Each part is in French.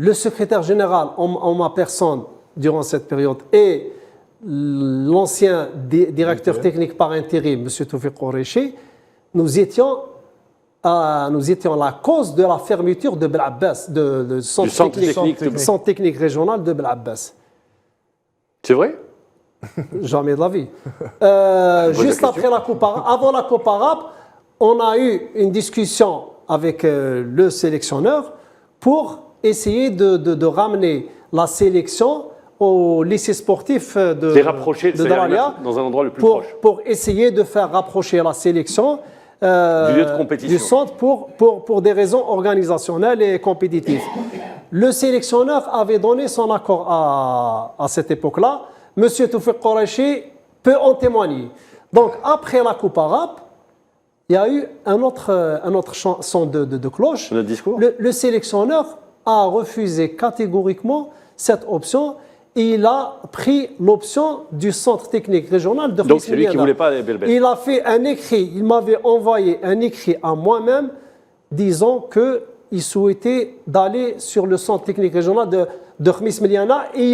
le secrétaire général en ma personne durant cette période et l'ancien directeur technique par intérim, M. Toufiq Qureshi, nous étions la cause de la fermeture de Belabbas, du centre technique régional de Belabbas. C'est vrai? Jamais de la vie. Juste après la Coupe arabe, avant la Coupe arabe, on a eu une discussion avec le sélectionneur pour essayer de ramener la sélection au lycée sportif de Daralia, dans un endroit le plus proche. Pour essayer de faire rapprocher la sélection du lieu de compétition. Du centre pour des raisons organisationnelles et compétitives. Le sélectionneur avait donné son accord à cette époque-là. Monsieur Toufiq Qureshi peut en témoigner. Donc, après la Coupe arabe, il y a eu un autre son de cloche. Le discours. Le sélectionneur a refusé catégoriquement cette option et il a pris l'option du centre technique régional de Khmis. Donc, c'est lui qui ne voulait pas les Belbès. Il a fait un écrit, il m'avait envoyé un écrit à moi-même disant qu'il souhaitait d'aller sur le centre technique régional de Khmis Meliana et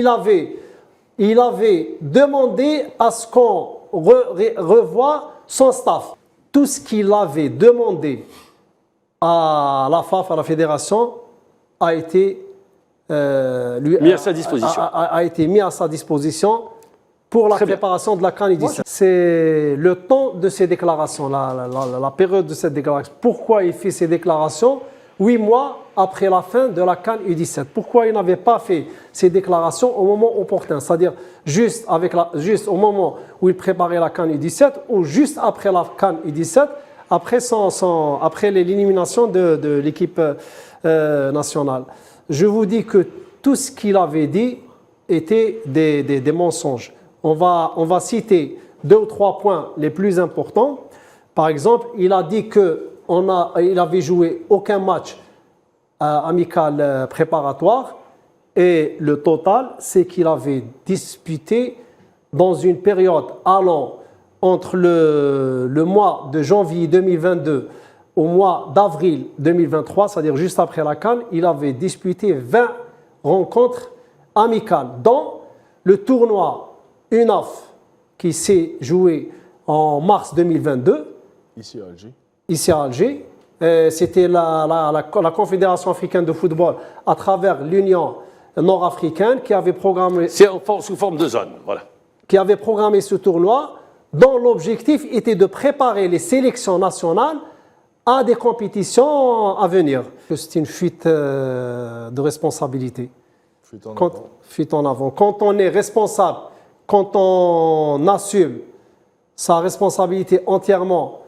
il avait demandé à ce qu'on revoie son staff. Tout ce qu'il avait demandé à la FAF, à la fédération, a été mis à sa disposition. A été mis à sa disposition pour la préparation de la CAN U17. C'est le temps de ces déclarations, la période de cette déclaration. Pourquoi il fait ces déclarations 8 mois après la fin de la CAN U17? Pourquoi il n'avait pas fait ces déclarations au moment opportun? C'est-à-dire juste au moment où il préparait la CAN U17 ou juste après la CAN U17, après l'élimination de l'équipe nationale. Je vous dis que tout ce qu'il avait dit était des mensonges. On va citer 2 ou 3 points les plus importants. Par exemple, il a dit qu'il avait joué aucun match amical préparatoire et le total, c'est qu'il avait disputé dans une période allant entre le mois de janvier 2022 au mois d'avril 2023, c'est-à-dire juste après la CAN, il avait disputé 20 rencontres amicales, dont le tournoi UNAF qui s'est joué en mars 2022. Ici à Alger. C'était la Confédération africaine de football à travers l'Union nord-africaine qui avait programmé... C'est sous forme de zone, voilà. Qui avait programmé ce tournoi dont l'objectif était de préparer les sélections nationales à des compétitions à venir. C'est une fuite de responsabilité. Fuite en avant. Quand on est responsable, quand on assume sa responsabilité entièrement,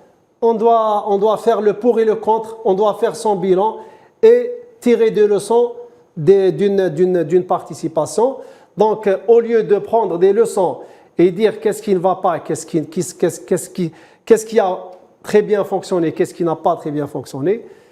on doit faire le pour et le contre, on doit faire son bilan et tirer des leçons d'une participation. Donc, au lieu de prendre des leçons et dire qu'est-ce qui ne va pas, qu'est-ce qui a très bien fonctionné, qu'est-ce qui n'a pas très bien fonctionné,